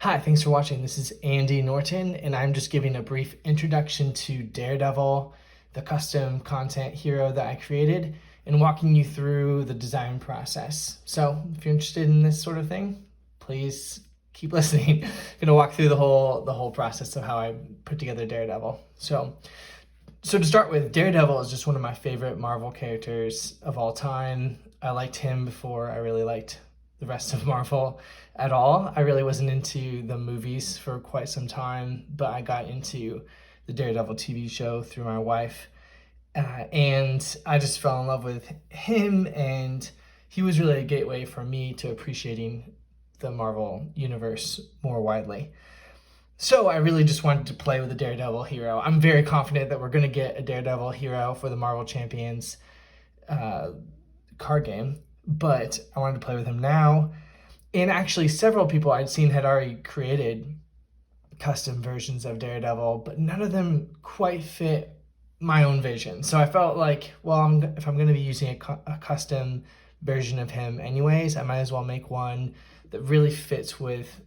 Hi, thanks for watching. This is Andy Norton, and I'm just giving a brief introduction to Daredevil, the custom content hero that I created, and walking you through the design process. So if you're interested in this sort of thing, please keep listening. I'm gonna walk through the whole process of how I put together Daredevil. So to start with, Daredevil is just one of my favorite Marvel characters of all time. I liked him before I really liked the rest of Marvel at all. I really wasn't into the movies for quite some time, but I got into the Daredevil TV show through my wife. And I just fell in love with him, and he was really a gateway for me to appreciating the Marvel universe more widely. So I really just wanted to play with a Daredevil hero. I'm very confident that we're going to get a Daredevil hero for the Marvel Champions card game, but I wanted to play with him now. And actually, several people I'd seen had already created custom versions of Daredevil, but none of them quite fit my own vision. So I felt like, well, if I'm going to be using a custom version of him anyways, I might as well make one that really fits with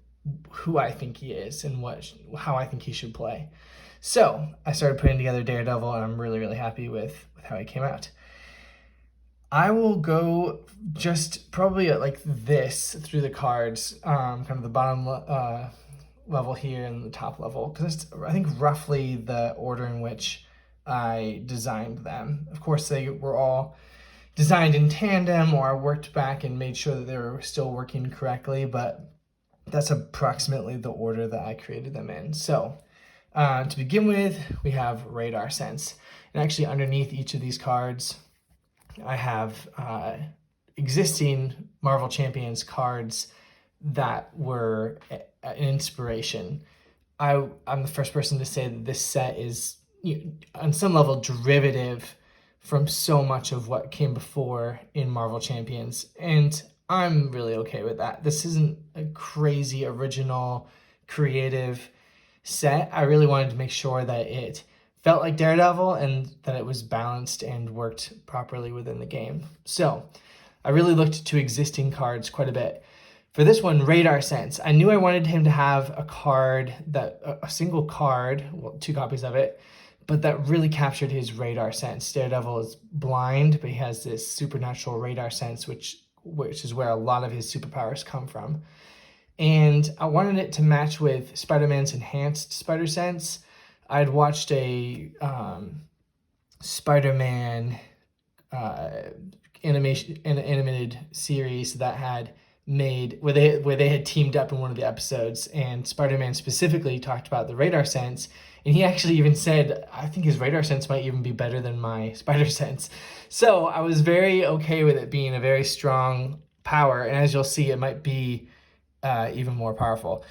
who I think he is and how I think he should play. So I started putting together Daredevil, and I'm really, really happy with how he came out. I will go just probably at like this through the cards, kind of the bottom level here and the top level, because it's, I think, roughly the order in which I designed them. Of course, they were all designed in tandem, or I worked back and made sure that they were still working correctly, but that's approximately the order that I created them in. So to begin with, we have Radar Sense. And actually underneath each of these cards, I have existing Marvel Champions cards that were an inspiration. I'm the first person to say that this set is, on some level, derivative from so much of what came before in Marvel Champions, and I'm really okay with that. This isn't a crazy, original, creative set. I really wanted to make sure that it felt like Daredevil and that it was balanced and worked properly within the game. So I really looked to existing cards quite a bit. For this one, Radar Sense, I knew I wanted him to have a single card, well, 2 copies of it, but that really captured his radar sense. Daredevil is blind, but he has this supernatural radar sense, which is where a lot of his superpowers come from. And I wanted it to match with Spider-Man's enhanced spider sense. I'd watched a Spider-Man animated series that had made where they had teamed up in one of the episodes, and Spider-Man specifically talked about the radar sense, and he actually even said, I think his radar sense might even be better than my spider sense. So I was very okay with it being a very strong power, and as you'll see, it might be even more powerful.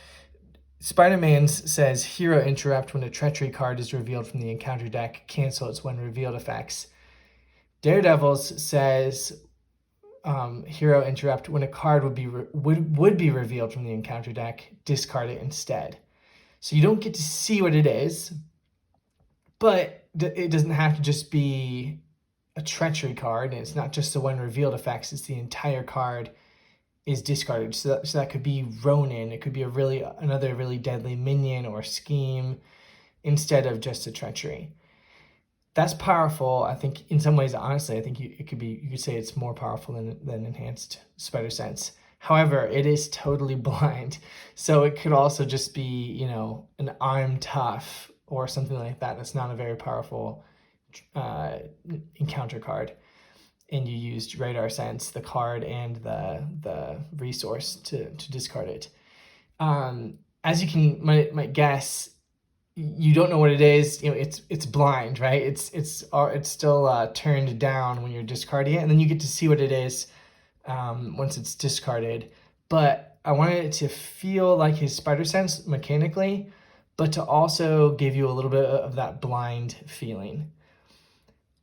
Spider-Man's says, Hero Interrupt: when a treachery card is revealed from the encounter deck, cancel its when revealed effects. Daredevil's says, Hero Interrupt: when a card would be revealed from the encounter deck, discard it instead. So you don't get to see what it is, but it doesn't have to just be a treachery card, and it's not just the when revealed effects, it's the entire card is discarded. So that could be Ronin, it could be another really deadly minion or scheme instead of just a treachery. That's powerful. I think in some ways, honestly, I think you could say it's more powerful than enhanced spider sense. However, it is totally blind. So it could also just be, an I'm tough or something like that. That's not a very powerful encounter card. And you used radar sense, the card and the resource to discard it. As you might guess, you don't know what it is. It's blind, right? It's still turned down when you're discarding it, and then you get to see what it is once it's discarded. But I wanted it to feel like his spider sense mechanically, but to also give you a little bit of that blind feeling.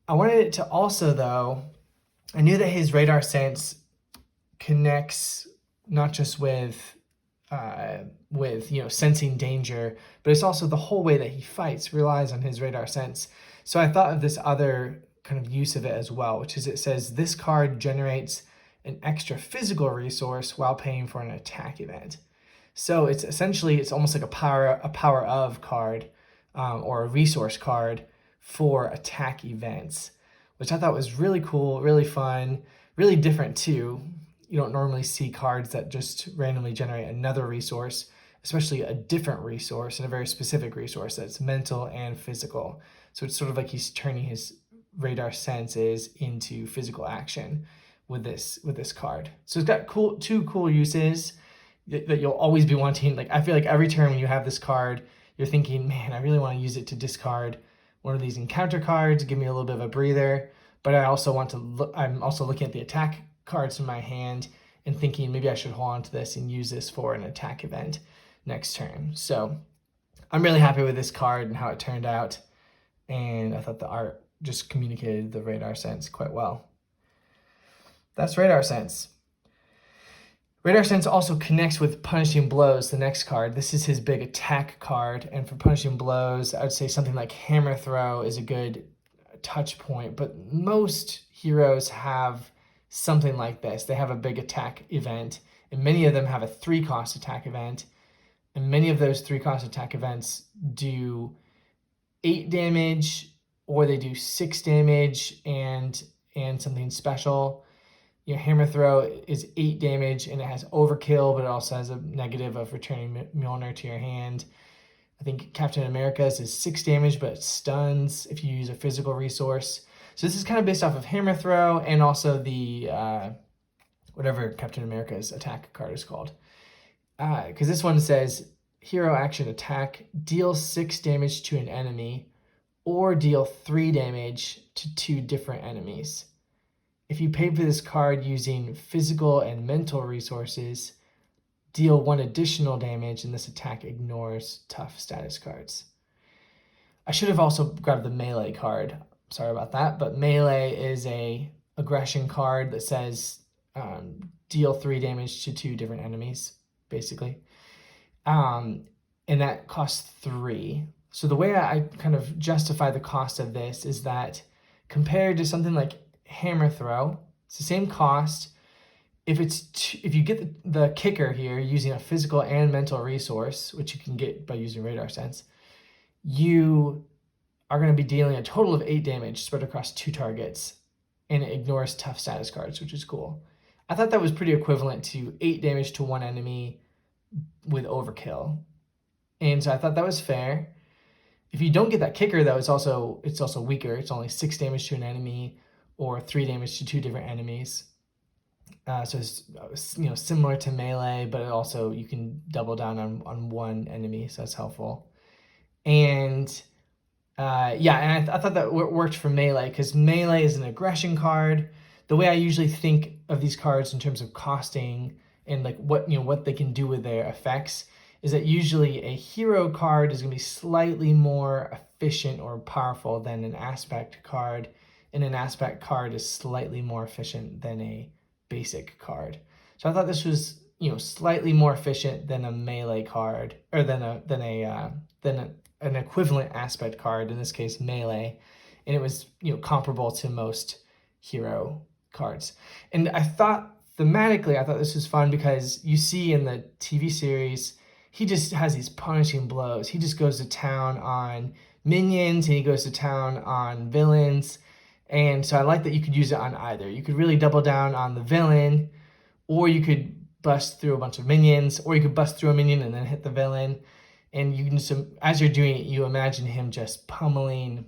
I wanted it to also, though, I knew that his radar sense connects not just with sensing danger, but it's also the whole way that he fights relies on his radar sense. So I thought of this other kind of use of it as well, which is, it says this card generates an extra physical resource while paying for an attack event. So it's essentially, it's almost like a power of card, or a resource card for attack events, which I thought was really cool, really fun, really different too. You don't normally see cards that just randomly generate another resource, especially a different resource and a very specific resource that's mental and physical. So it's sort of like he's turning his radar senses into physical action with this card. So it's got two cool uses that you'll always be wanting. Like, I feel like every turn when you have this card, you're thinking, man, I really want to use it to discard one of these encounter cards, give me a little bit of a breather. But I also want to look, I'm also looking at the attack cards in my hand and thinking maybe I should hold on to this and use this for an attack event next turn. So I'm really happy with this card and how it turned out. And I thought the art just communicated the radar sense quite well. That's radar sense. Radar sense also connects with punishing blows, the next card. This is his big attack card. And for punishing blows, I would say something like hammer throw is a good touch point. But most heroes have something like this. They have a big attack event, and many of them have a 3-cost attack event. And many of those 3-cost attack events do 8 damage, or they do 6 damage and something special. Your hammer throw is 8 damage and it has overkill, but it also has a negative of returning Mjolnir to your hand. I think Captain America's is 6 damage, but it stuns if you use a physical resource. So this is kind of based off of hammer throw and also the whatever Captain America's attack card is called. Because this one says hero action attack, deal 6 damage to an enemy or deal 3 damage to 2 different enemies. If you pay for this card using physical and mental resources, deal 1 additional damage, and this attack ignores tough status cards. I should have also grabbed the melee card. Sorry about that, but melee is a aggression card that says deal 3 damage to 2 different enemies, basically. And that costs 3. So the way I kind of justify the cost of this is that compared to something like hammer throw, it's the same cost. If you get the kicker here using a physical and mental resource, which you can get by using radar sense, you are going to be dealing a total of 8 damage spread across 2 targets, and it ignores tough status cards, which is cool. I thought that was pretty equivalent to 8 damage to 1 enemy with overkill, and so I thought that was fair. If you don't get that kicker, though, it's also weaker. It's only 6 damage to an enemy or 3 damage to 2 different enemies. So it's similar to melee, but it also you can double down on 1 enemy, so that's helpful. And and I thought that worked for melee because melee is an aggression card. The way I usually think of these cards in terms of costing and like what they can do with their effects is that usually a hero card is going to be slightly more efficient or powerful than an aspect card, and an aspect card is slightly more efficient than a basic card. So I thought this was slightly more efficient than a melee card, or than an equivalent aspect card, in this case melee, and it was comparable to most hero cards. And I thought thematically this was fun because you see in the TV series he just has these punishing blows. He just goes to town on minions and he goes to town on villains. And so I like that you could use it on either. You could really double down on the villain, or you could bust through a bunch of minions, or you could bust through a minion and then hit the villain. And you can just, as you're doing it, you imagine him just pummeling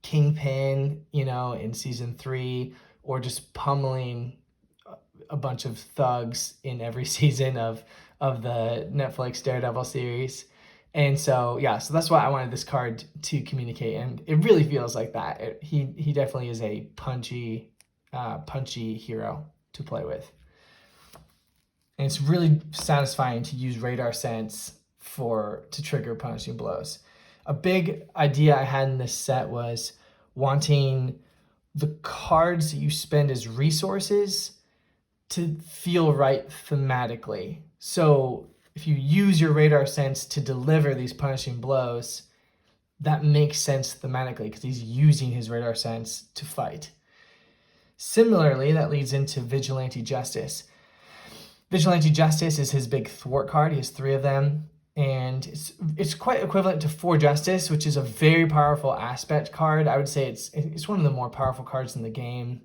Kingpin, in season 3, or just pummeling a bunch of thugs in every season of the Netflix Daredevil series. And so that's why I wanted this card to communicate, and it really feels like that. He definitely is a punchy hero to play with, and it's really satisfying to use radar sense to trigger punishing blows. A big idea I had in this set was wanting the cards that you spend as resources to feel right thematically. So if you use your radar sense to deliver these punishing blows, that makes sense thematically because he's using his radar sense to fight. Similarly, that leads into Vigilante Justice. Vigilante Justice is his big thwart card. He has 3 of them. And it's quite equivalent to 4 Justice, which is a very powerful aspect card. I would say it's one of the more powerful cards in the game.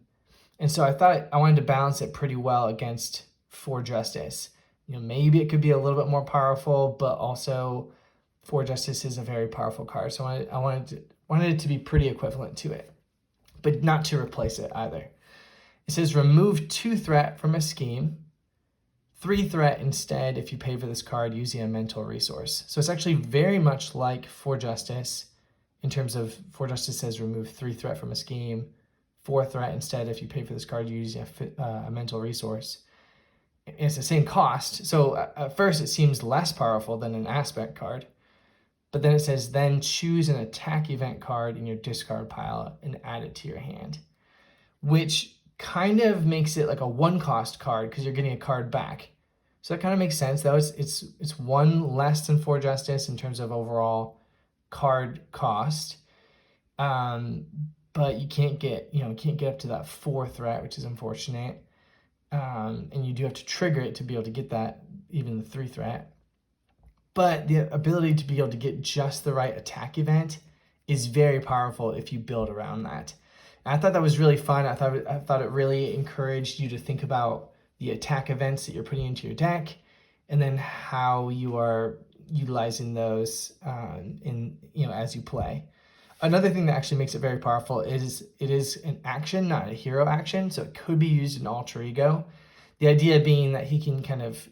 And so I thought I wanted to balance it pretty well against 4 Justice. Maybe it could be a little bit more powerful, but also 4 Justice is a very powerful card. So I wanted it to be pretty equivalent to it, but not to replace it either. It says remove 2 threat from a scheme, 3 threat instead if you pay for this card using a mental resource. So it's actually very much like 4 Justice in terms of 4 Justice says remove 3 threat from a scheme, 4 threat instead if you pay for this card using a mental resource. And it's the same cost. So at first it seems less powerful than an aspect card. But then it says, then choose an attack event card in your discard pile and add it to your hand, which kind of makes it like a 1-cost card because you're getting a card back. So that kind of makes sense, though. It's 1 less than 4 Justice in terms of overall card cost, but you can't get up to that 4 threat, which is unfortunate. And you do have to trigger it to be able to get that, even the 3 threat. But the ability to be able to get just the right attack event is very powerful if you build around that. And I thought that was really fun. I thought it really encouraged you to think about the attack events that you're putting into your deck, and then how you are utilizing those as you play. Another thing that actually makes it very powerful is it is an action, not a hero action, so it could be used in alter ego. The idea being that he can kind of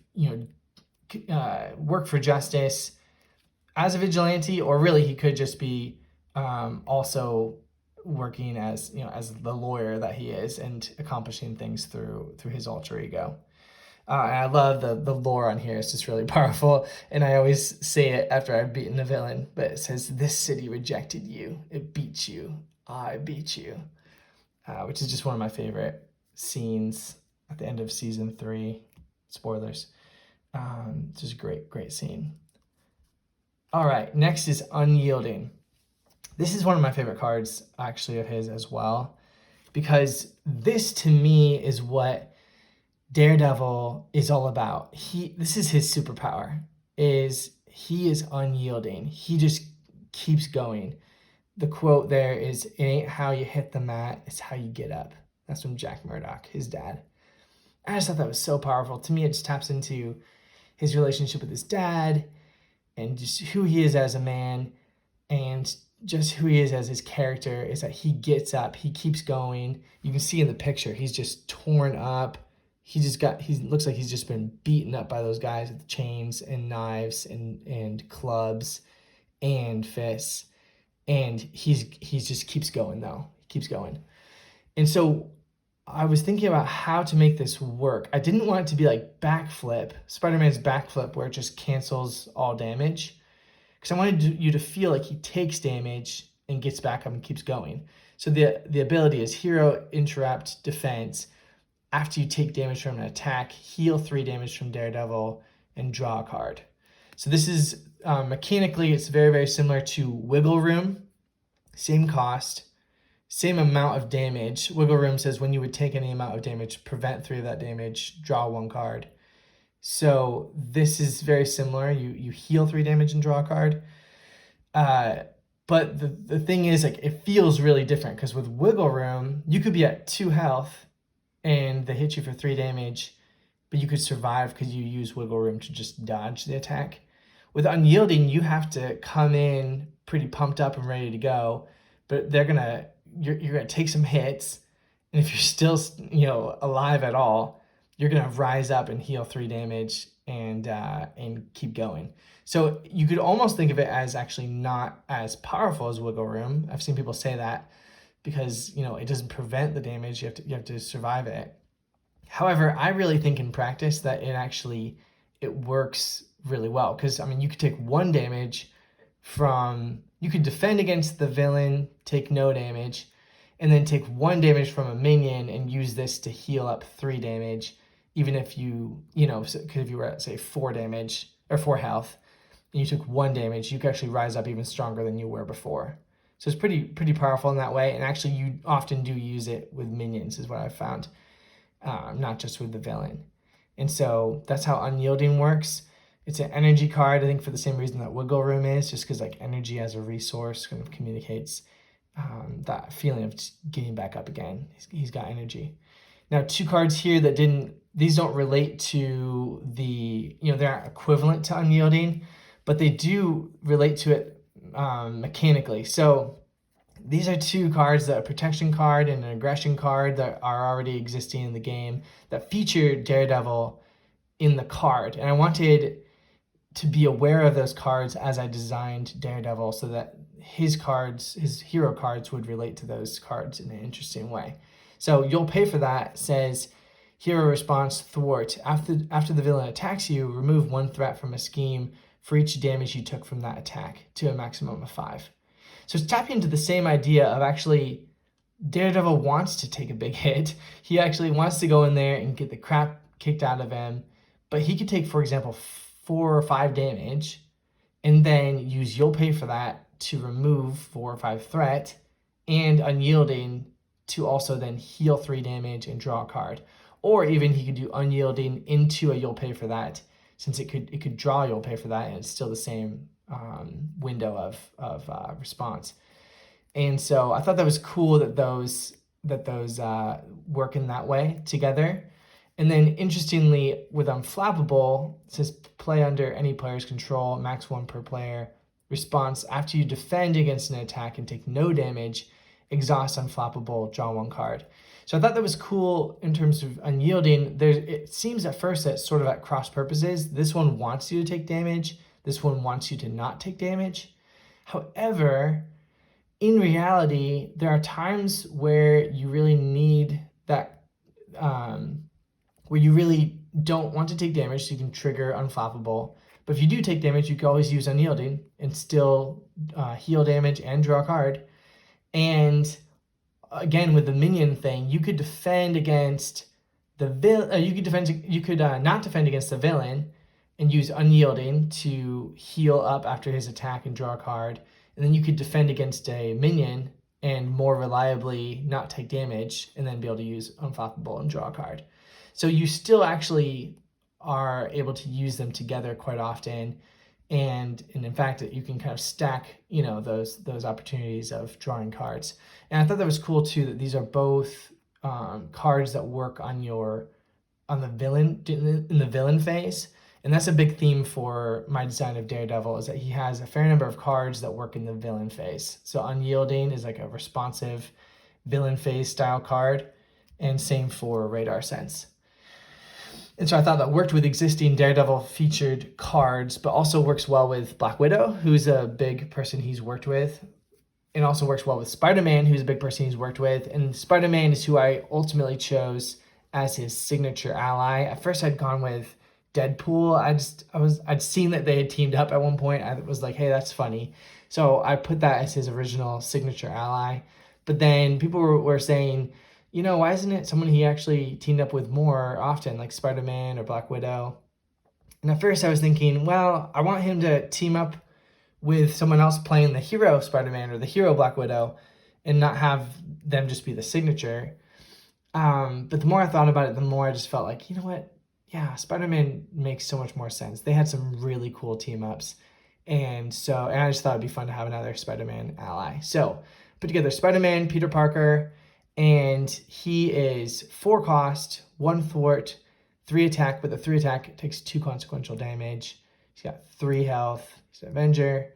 work for justice as a vigilante, or really he could just be also working as the lawyer that he is and accomplishing things through his alter ego. And I love the lore on here. It's just really powerful. And I always say it after I've beaten a villain, but it says, this city rejected you. It beat you. I beat you. Which is just one of my favorite scenes at the end of season 3. Spoilers. It's just a great scene. All right, next is Unyielding. This is one of my favorite cards, actually, of his as well, because this, to me, is what Daredevil is all about. This is his superpower, he is unyielding. He just keeps going. The quote there is, "It ain't how you hit the mat, it's how you get up." That's from Jack Murdock, his dad. I just thought that was so powerful. To me, it just taps into his relationship with his dad and just who he is as a man, and just who he is as his character is that he gets up, he keeps going. You can see in the picture, he's just torn up. He looks like he's just been beaten up by those guys with chains and knives and clubs and fists. And he just keeps going, though. He keeps going. And so I was thinking about how to make this work. I didn't want it to be like backflip, Spider-Man's backflip, where it just cancels all damage. Because I wanted you to feel like he takes damage and gets back up and keeps going. So the ability is hero, interrupt, defense. After you take damage from an attack, heal 3 damage from Daredevil, and draw a card. So this is, mechanically, it's very, very similar to Wiggle Room. Same cost, same amount of damage. Wiggle Room says when you would take any amount of damage, prevent 3 of that damage, draw 1 card. So this is very similar. You heal 3 damage and draw a card. But the thing is, like, it feels really different, because with Wiggle Room, you could be at 2 health and they hit you for 3 damage, but you could survive because you use Wiggle Room to just dodge the attack. With Unyielding, you have to come in pretty pumped up and ready to go, but you're gonna take some hits, and if you're still alive at all, you're gonna rise up and heal 3 damage and keep going. So you could almost think of it as actually not as powerful as Wiggle Room. I've seen people say that, because it doesn't prevent the damage. You have to survive it. However, I really think in practice that it works really well, because you could take 1 damage you could defend against the villain, take no damage, and then take 1 damage from a minion and use this to heal up 3 damage, even if because if you were at, say, 4 damage or 4 health and you took 1 damage, you could actually rise up even stronger than you were before. So it's pretty powerful in that way, and actually you often do use it with minions, is what I've found, not just with the villain. And so that's how Unyielding works. It's an energy card, I think, for the same reason that Wiggle Room is, just because like energy as a resource kind of communicates that feeling of getting back up again. He's got energy. Now, 2 cards here that these don't relate to the, they're not equivalent to Unyielding, but they do relate to it mechanically. So these are 2 cards, that a protection card and an aggression card, that are already existing in the game that feature Daredevil in the card. And I wanted to be aware of those cards as I designed Daredevil, so that his hero cards would relate to those cards in an interesting way. So You'll Pay for That says, hero response thwart. After the villain attacks you, remove 1 threat from a scheme for each damage you took from that attack to a maximum of 5. So it's tapping into the same idea of actually Daredevil wants to take a big hit. He actually wants to go in there and get the crap kicked out of him, but he could take, for example, 4 or 5 damage and then use You'll Pay for That to remove 4 or 5 threat, and Unyielding to also then heal 3 damage and draw a card. Or even he could do Unyielding into a You'll Pay for That, since it could draw You'll Pay for That, and it's still the same window of response. And so I thought that was cool that those work in that way together. And then interestingly, with Unflappable, it says play under any player's control, max 1 per player. Response, after you defend against an attack and take no damage, exhaust Unflappable, draw 1 card. So I thought that was cool in terms of Unyielding. It seems at first that sort of at cross purposes. This one wants you to take damage. This one wants you to not take damage. However, in reality, there are times where you really need that, where you really don't want to take damage, so you can trigger Unflappable. But if you do take damage, you can always use Unyielding and still heal damage and draw a card. And again, with the minion thing, you could defend against the villain. You could not defend against the villain and use Unyielding to heal up after his attack and draw a card. And then you could defend against a minion and more reliably not take damage, and then be able to use Unflappable and draw a card. So you still actually are able to use them together quite often. And in fact, you can kind of stack, those opportunities of drawing cards. And I thought that was cool too, that these are both cards that work in the villain phase. And that's a big theme for my design of Daredevil, is that he has a fair number of cards that work in the villain phase. So Unyielding is like a responsive villain phase style card, and same for Radar Sense. And so I thought that worked with existing Daredevil featured cards, but also works well with Black Widow, who's a big person he's worked with, and also works well with SpiderMan, who's a big person he's worked with. And SpiderMan is who I ultimately chose as his signature ally. At first I'd gone with Deadpool. I'd seen that they had teamed up at one point. I was like, hey, that's funny. So I put that as his original signature ally. But then people were saying, why isn't it someone he actually teamed up with more often, like Spider-Man or Black Widow? And at first I was thinking, well, I want him to team up with someone else playing the hero Spider-Man or the hero Black Widow, and not have them just be the signature. But the more I thought about it, the more I just felt like, you know what? Yeah, Spider-Man makes so much more sense. They had some really cool team ups. And I just thought it'd be fun to have another Spider-Man ally. So put together Spider-Man, Peter Parker, and he is 4 cost, 1 thwart, 3 attack, but the 3 attack takes 2 consequential damage. He's got 3 health. He's an Avenger.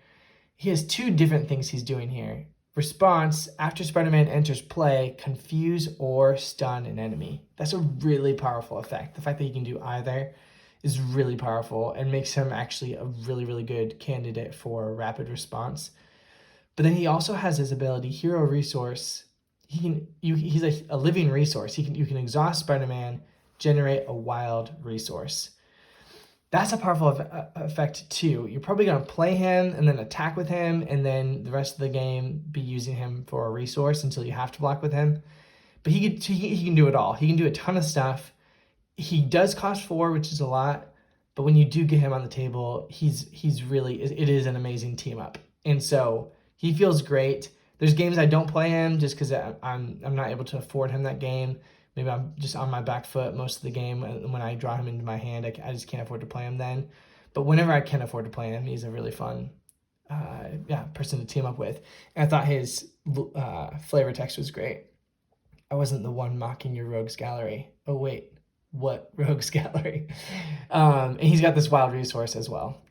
He has 2 different things he's doing here. Response, after Spider-Man enters play, confuse or stun an enemy. That's a really powerful effect. The fact that he can do either is really powerful and makes him actually a really, really good candidate for rapid response. But then he also has his ability, Hero Resource. He's a living resource. You can exhaust Spider-Man, generate a wild resource. That's a powerful effect too. You're probably going to play him and then attack with him, and then the rest of the game be using him for a resource until you have to block with him. But he can do it all. He can do a ton of stuff. He does cost 4, which is a lot, but when you do get him on the table, it is an amazing team up. And so he feels great. There's games I don't play him just because I'm not able to afford him that game. maybe I'm just on my back foot most of the game. When I draw him into my hand, I just can't afford to play him then. But whenever I can afford to play him, he's a really fun person to team up with. And I thought his flavor text was great. I wasn't the one mocking your rogues gallery. Oh wait, what rogues gallery? And he's got this wild resource as well.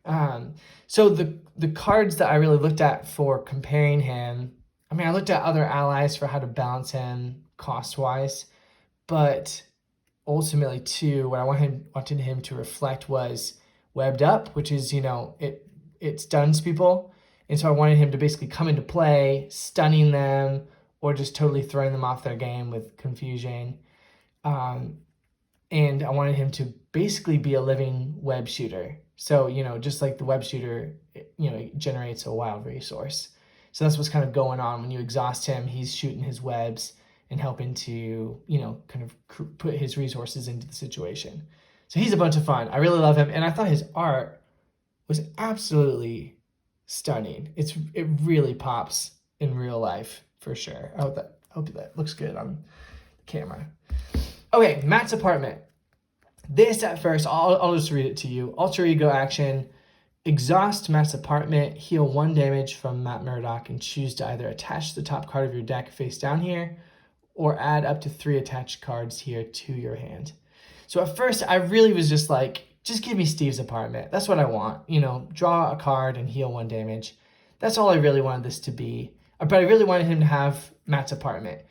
So the cards that I really looked at for comparing him, I mean, I looked at other allies for how to balance him cost-wise, but ultimately too, what I wanted him to reflect was webbed up, which is, it stuns people. And so I wanted him to basically come into play, stunning them, or just totally throwing them off their game with confusion. And I wanted him to basically be a living web shooter. So, just like the web shooter, it generates a wild resource. So that's what's kind of going on. When you exhaust him, he's shooting his webs and helping to, kind of put his resources into the situation. So he's a bunch of fun. I really love him. And I thought his art was absolutely stunning. It really pops in real life for sure. I hope that looks good on the camera. Okay, Matt's apartment. This at first, I'll just read it to you. Alter ego action. Exhaust Matt's apartment, heal 1 damage from Matt Murdock, and choose to either attach the top card of your deck face down here, or add up to 3 attached cards here to your hand. So at first, I really was just like, just give me Steve's apartment. That's what I want. Draw a card and heal 1 damage. That's all I really wanted this to be. But I really wanted him to have Matt's apartment.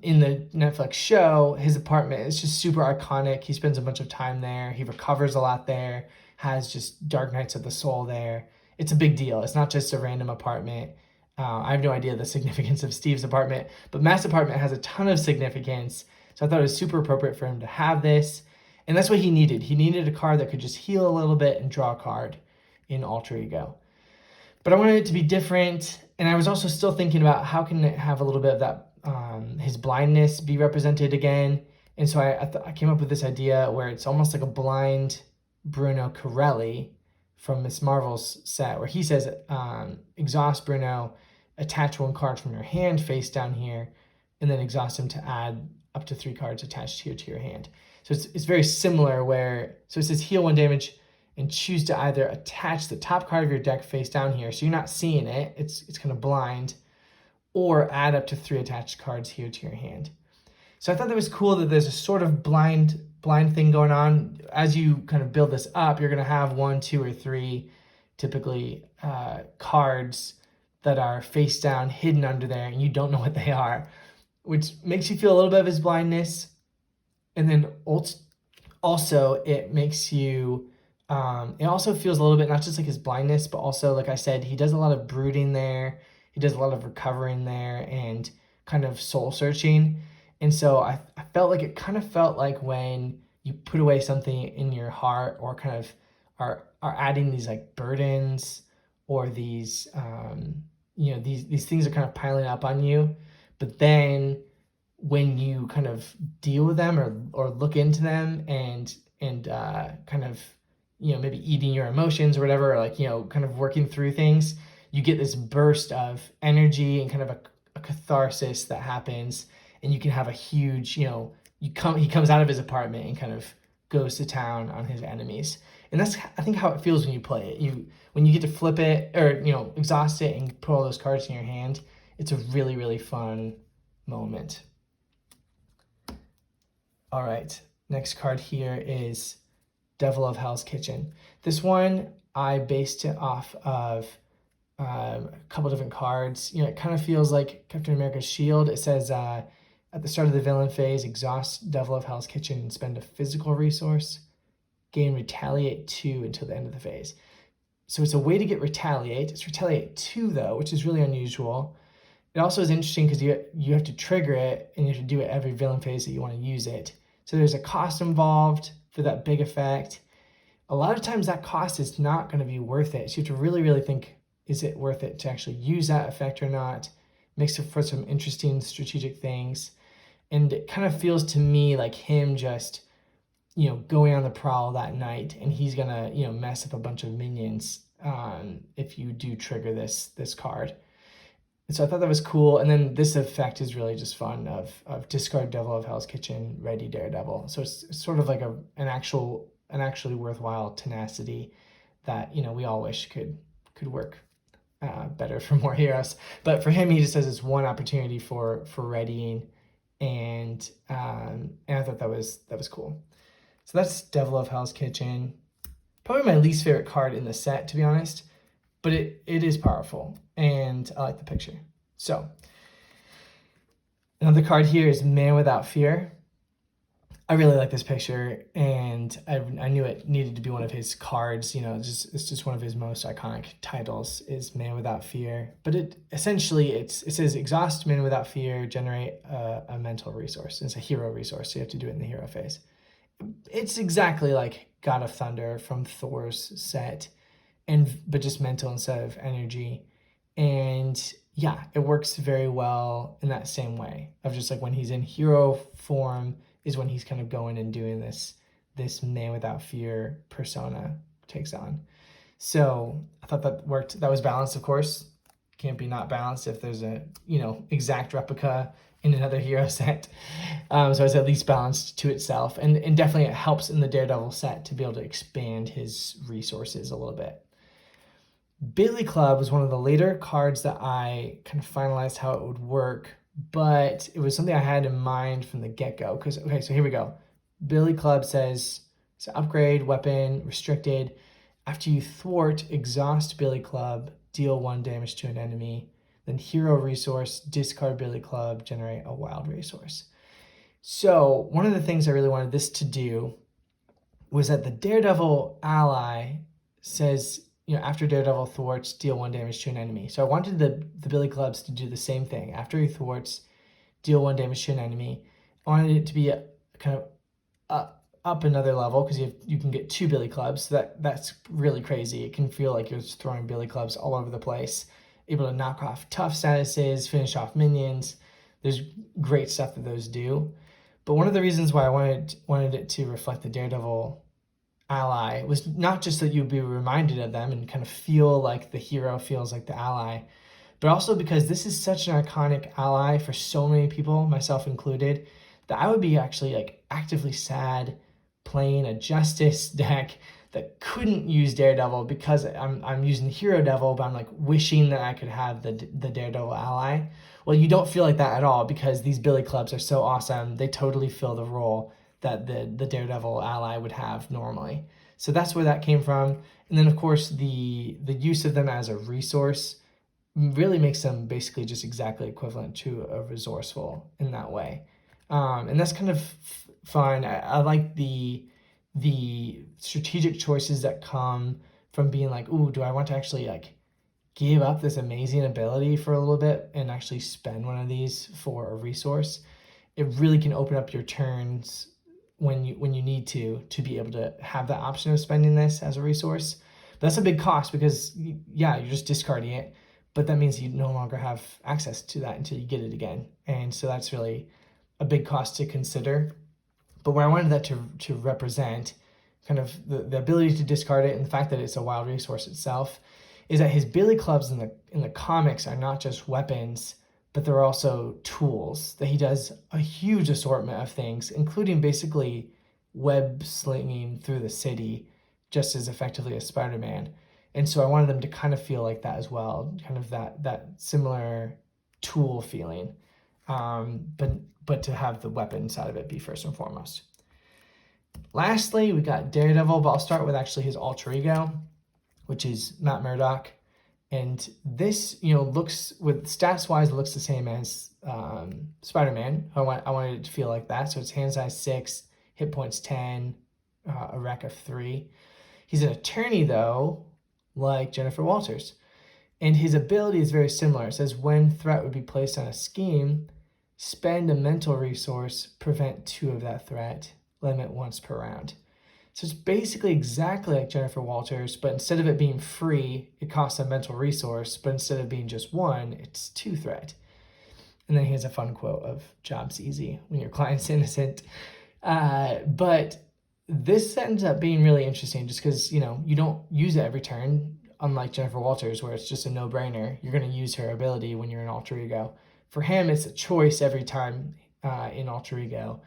In the Netflix show, his apartment is just super iconic. He spends a bunch of time there. He recovers a lot there. Has just Dark Nights of the Soul there. It's a big deal. It's not just a random apartment. I have no idea the significance of Steve's apartment, but Matt's apartment has a ton of significance. So I thought it was super appropriate for him to have this. And that's what he needed. He needed a card that could just heal a little bit and draw a card in Alter Ego. But I wanted it to be different. And I was also still thinking about how can it have a little bit of that, his blindness be represented again. And so I came up with this idea where it's almost like a blind Bruno Corelli from Miss Marvel's set, where he says, exhaust Bruno, attach 1 card from your hand face down here, and then exhaust him to add up to 3 cards attached here to your hand. So it's very similar so it says heal 1 damage and choose to either attach the top card of your deck face down here, so you're not seeing it, it's kind of blind, or add up to 3 attached cards here to your hand. So I thought that was cool that there's a sort of blind thing going on. As you kind of build this up, you're going to have 1, 2, or 3 typically cards that are face down, hidden under there, and you don't know what they are, which makes you feel a little bit of his blindness. And then also it makes you, it also feels a little bit, not just like his blindness, but also, like I said, he does a lot of brooding there. He does a lot of recovering there and kind of soul searching. And so I felt like it kind of felt like when you put away something in your heart, or kind of are adding these like burdens, or these, these things are kind of piling up on you. But then when you kind of deal with them or look into them and kind of, maybe eating your emotions or whatever, or like, kind of working through things, you get this burst of energy and kind of a catharsis that happens. And you can have a huge, he comes out of his apartment and kind of goes to town on his enemies. And that's, I think, how it feels when you play it. When you get to flip it, or, exhaust it and put all those cards in your hand, it's a really, really fun moment. All right, next card here is Devil of Hell's Kitchen. This one, I based it off of a couple different cards. It kind of feels like Captain America's shield. It says, at the start of the villain phase, exhaust Devil of Hell's Kitchen and spend a physical resource. Gain Retaliate 2 until the end of the phase. So it's a way to get Retaliate. It's Retaliate 2, though, which is really unusual. It also is interesting because you have to trigger it, and you have to do it every villain phase that you want to use it. So there's a cost involved for that big effect. A lot of times that cost is not going to be worth it. So you have to really, really think, is it worth it to actually use that effect or not? Makes it for some interesting strategic things. And it kind of feels to me like him just, going on the prowl that night, and he's gonna, mess up a bunch of minions if you do trigger this card. And so I thought that was cool. And then this effect is really just fun of discard Devil of Hell's Kitchen, ready Daredevil. So it's sort of like an actually worthwhile tenacity that, we all wish could work better for more heroes. But for him, he just says it's one opportunity for readying, and I thought that was cool. So that's Devil of Hell's Kitchen. Probably my least favorite card in the set, to be honest, but it is powerful, and I like the picture. So another card here is Man Without Fear. I really like this picture, and I knew it needed to be one of his cards. It's just one of his most iconic titles is Man Without Fear. But it says exhaust Man Without Fear, generate a mental resource. It's a hero resource, so you have to do it in the hero phase. It's exactly like God of Thunder from Thor's set, but just mental instead of energy. And yeah, it works very well in that same way of just like when he's in hero form is when he's kind of going and doing this Man Without Fear persona takes on. So I thought that worked. That was balanced, of course. Can't be not balanced if there's a exact replica in another hero set. So it's at least balanced to itself, and definitely it helps in the Daredevil set to be able to expand his resources a little bit. Billy Club was one of the later cards that I kind of finalized how it would work, but it was something I had in mind from the get-go. Okay, so here we go. Billy Club says, it's an upgrade, weapon, restricted. After you thwart, exhaust Billy Club, deal 1 damage to an enemy. Then hero resource, discard Billy Club, generate a wild resource. So one of the things I really wanted this to do was that the Daredevil ally says, after Daredevil thwarts, deal 1 damage to an enemy. So I wanted the Billy Clubs to do the same thing. After he thwarts, deal 1 damage to an enemy. I wanted it to be kind of up another level because you can get 2 Billy Clubs. So that's really crazy. It can feel like you're just throwing Billy Clubs all over the place, able to knock off tough statuses, finish off minions. There's great stuff that those do. But one of the reasons why I wanted it to reflect the Daredevil ally was not just that you'd be reminded of them and kind of feel like the hero feels like the ally, but also because this is such an iconic ally for so many people, myself included, that I would be actually like actively sad playing a Justice deck that couldn't use Daredevil because I'm using Hero Devil, but I'm like wishing that I could have the Daredevil ally. Well, you don't feel like that at all because these Billy Clubs are so awesome. They totally fill the role that the Daredevil ally would have normally. So that's where that came from. And then of course the use of them as a resource really makes them basically just exactly equivalent to a resourceful in that way. And that's kind of fun. I like the strategic choices that come from being like, ooh, do I want to actually like give up this amazing ability for a little bit and actually spend one of these for a resource? It really can open up your turns when you need to be able to have that option of spending this as a resource. But that's a big cost because you're just discarding it, but that means you no longer have access to that until you get it again. And so that's really a big cost to consider. But where I wanted that to represent kind of the ability to discard it and the fact that it's a wild resource itself is that his Billy Clubs in the comics are not just weapons, but they're also tools, that he does a huge assortment of things, including basically web slinging through the city just as effectively as Spider-Man. And so I wanted them to kind of feel like that as well, kind of that similar tool feeling, but to have the weapon side of it be first and foremost. Lastly, we got Daredevil, but I'll start with actually his alter ego, which is Matt Murdock. And this, looks, with stats-wise, it looks the same as Spider-Man. I wanted it to feel like that. So it's hand size 6, hit points 10, a rec of 3. He's an attorney, though, like Jennifer Walters. And his ability is very similar. It says when threat would be placed on a scheme, spend a mental resource, prevent 2 of that threat, limit once per round. So it's basically exactly like Jennifer Walters, but instead of it being free, it costs a mental resource, but instead of being just 1, it's 2 threat. And then he has a fun quote of job's easy when your client's innocent. But this ends up being really interesting just because, you don't use it every turn. unlike Jennifer Walters, where it's just a no-brainer. You're going to use her ability when you're in Alter Ego. For him, it's a choice every time in Alter Ego,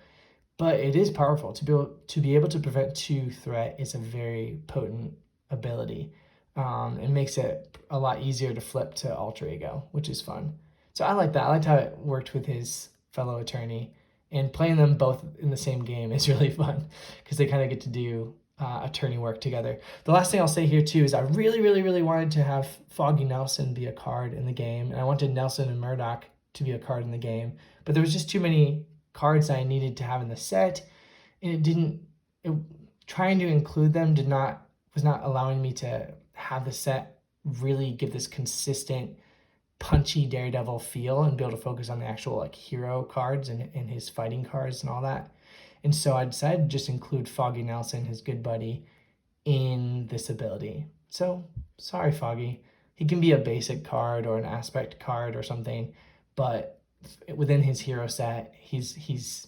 but it is powerful. To be able to prevent 2 threat is a very potent ability. It makes it a lot easier to flip to Alter Ego, which is fun. So I like that. I liked how it worked with his fellow attorney, and playing them both in the same game is really fun because they kind of get to do attorney work together. The last thing I'll say here too is I really, really, really wanted to have Foggy Nelson be a card in the game, and I wanted Nelson and Murdock to be a card in the game, but there was just too many cards I needed to have in the set, and trying to include them was not allowing me to have the set really give this consistent punchy Daredevil feel and be able to focus on the actual like hero cards and his fighting cards and all that. And so I decided to just include Foggy Nelson, his good buddy, in this ability. So sorry, Foggy. He can be a basic card or an aspect card or something, but within his hero set, he's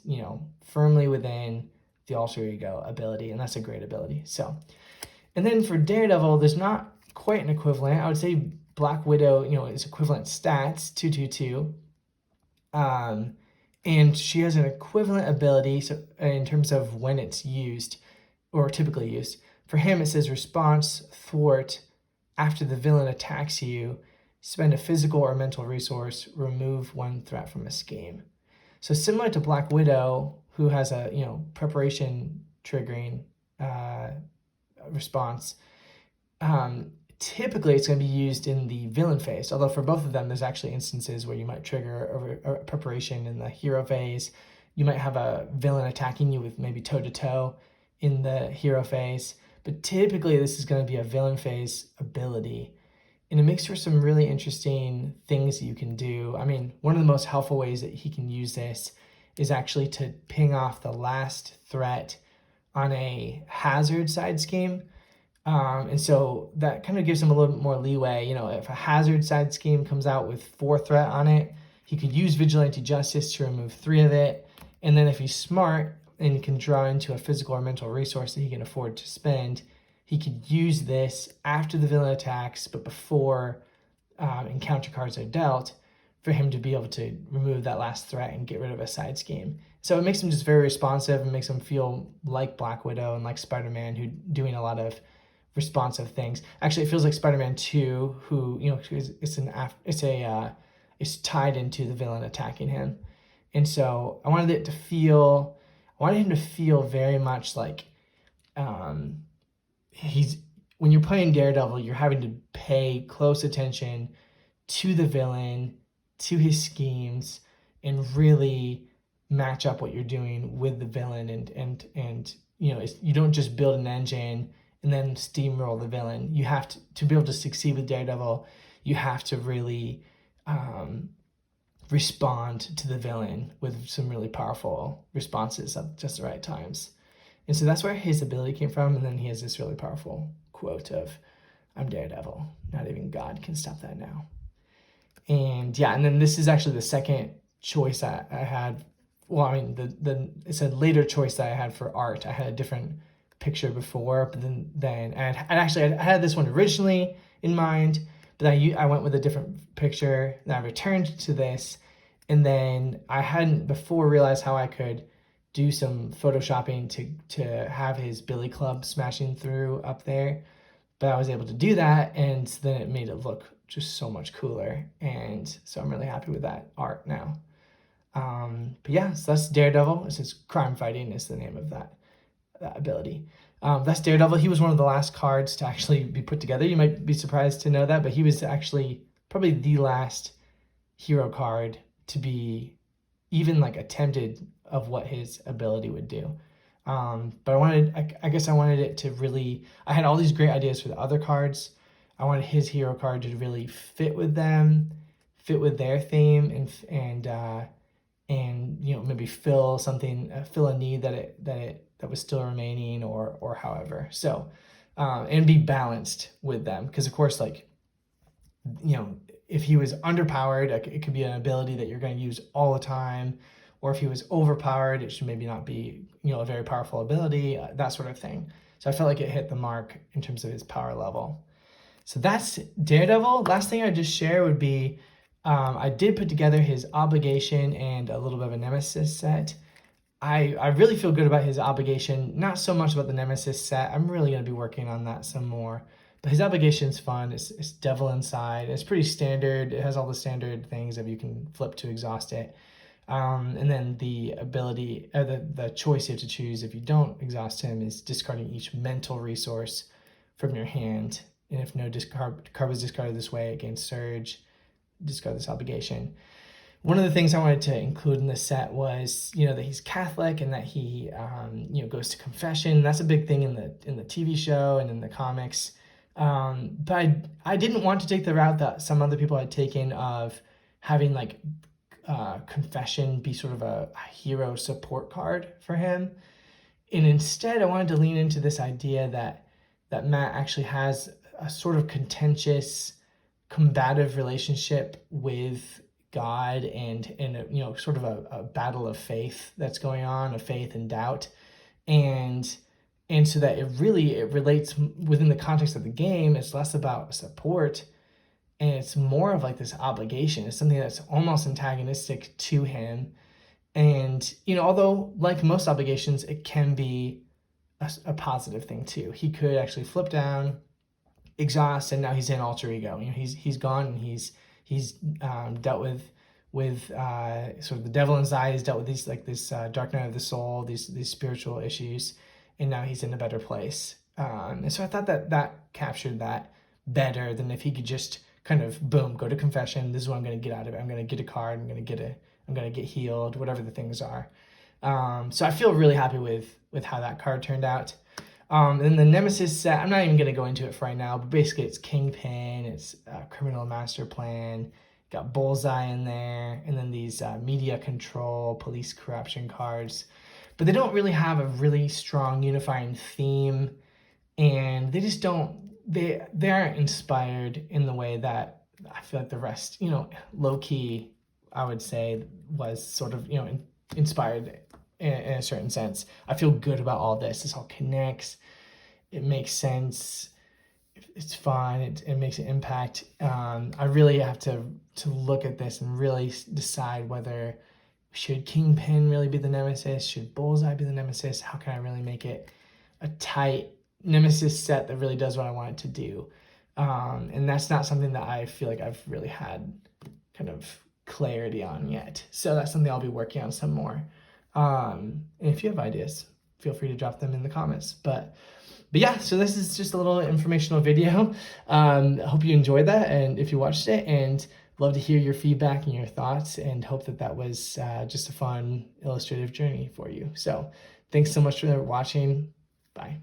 firmly within the Alter Ego ability, and that's a great ability. So, and then for Daredevil, there's not quite an equivalent. I would say Black Widow, is equivalent stats, 222. And she has an equivalent ability, so in terms of when it's used, or typically used. For him, it says response, thwart, after the villain attacks you, spend a physical or mental resource, remove 1 threat from a scheme. So similar to Black Widow, who has a, preparation triggering response, typically it's going to be used in the villain phase, although for both of them there's actually instances where you might trigger a preparation in the hero phase. You might have a villain attacking you with maybe toe-to-toe in the hero phase, but typically this is going to be a villain phase ability, and it makes for some really interesting things that you can do. I mean, one of the most helpful ways that he can use this is actually to ping off the last threat on a hazard side scheme. And so that kind of gives him a little bit more leeway. If a hazard side scheme comes out with 4 threat on it, he could use Vigilante Justice to remove 3 of it. And then if he's smart and he can draw into a physical or mental resource that he can afford to spend, he could use this after the villain attacks, but before encounter cards are dealt, for him to be able to remove that last threat and get rid of a side scheme. So it makes him just very responsive and makes him feel like Black Widow and like SpiderMan, who doing a lot of responsive things. Actually, it feels like SpiderMan 2, who it's tied into the villain attacking him, and so I wanted him to feel very much like when you're playing Daredevil, you're having to pay close attention to the villain, to his schemes, and really match up what you're doing with the villain, and you don't just build an engine and then steamroll the villain. You have to be able to succeed with Daredevil, you have to really respond to the villain with some really powerful responses at just the right times. And so that's where his ability came from. And then he has this really powerful quote of, "I'm Daredevil. Not even God can stop that now." And yeah, and then this is actually the second choice I had. Well, I mean, it's a later choice that I had for art. I had a different picture before, but then I had this one originally in mind, but I went with a different picture, and I returned to this, and then I hadn't before realized how I could do some photoshopping to have his billy club smashing through up there, but I was able to do that, and then it made it look just so much cooler, and so I'm really happy with that art now. But yeah, so that's Daredevil. It says crime fighting is the name of that ability. That's Daredevil. He was one of the last cards to actually be put together. You might be surprised to know that, but he was actually probably the last hero card to be even like attempted of what his ability would do. But I guess I wanted it to really, I had all these great ideas for the other cards. I wanted his hero card to really fit with them, fit with their theme, and maybe fill a need that was still remaining, or however. So and be balanced with them, because of course, if he was underpowered, it could be an ability that you're going to use all the time, or if he was overpowered, it should maybe not be a very powerful ability, that sort of thing. So I felt like it hit the mark in terms of his power level. So that's Daredevil. Last thing I'd just share would be I did put together his Obligation and a little bit of a Nemesis set. I really feel good about his Obligation, not so much about the Nemesis set. I'm really going to be working on that some more. But his Obligation's fun. It's Devil Inside. It's pretty standard. It has all the standard things that you can flip to exhaust it. And then the ability, or the choice you have to choose if you don't exhaust him is discarding each mental resource from your hand. And if no card was discarded this way, it gains Surge. Discard this Obligation. One of the things I wanted to include in the set was, that he's Catholic and that he, goes to confession. That's a big thing in the TV show and in the comics. But I didn't want to take the route that some other people had taken of having confession be sort of a hero support card for him. And instead, I wanted to lean into this idea that Matt actually has a sort of contentious, combative relationship with God and sort of a battle of faith that's going on, of faith and doubt, and so that it relates within the context of the game. It's less about support, and it's more of this obligation. It's something that's almost antagonistic to him, and although like most obligations, it can be a positive thing too. He could actually flip down, exhaust, and now he's in alter ego. He's gone, and he's dealt with sort of the devil inside. He's dealt with these this dark night of the soul, these spiritual issues, and now he's in a better place. And so I thought that captured that better than if he could just kind of boom, go to confession. This is what I'm going to get out of it. I'm going to get a card. I'm going to get healed. Whatever the things are. So I feel really happy with how that card turned out. And the Nemesis set, I'm not even going to go into it for right now, but basically it's Kingpin, it's Criminal Master Plan, got Bullseye in there, and then these media control, police corruption cards. But they don't really have a really strong unifying theme, and they just don't, they aren't inspired in the way that I feel like the rest, low-key, I would say, was sort of, inspired in a certain sense. I feel good about all this. This all connects. It makes sense. It's fun. It makes an impact. I really have to look at this and really decide whether should Kingpin really be the Nemesis? Should Bullseye be the Nemesis? How can I really make it a tight Nemesis set that really does what I want it to do? And that's not something that I feel like I've really had kind of clarity on yet. So that's something I'll be working on some more. And if you have ideas, feel free to drop them in the comments. But yeah, so this is just a little informational video. I hope you enjoyed that, and if you watched it, and love to hear your feedback and your thoughts, and hope that was just a fun illustrative journey for you. So thanks so much for watching. Bye.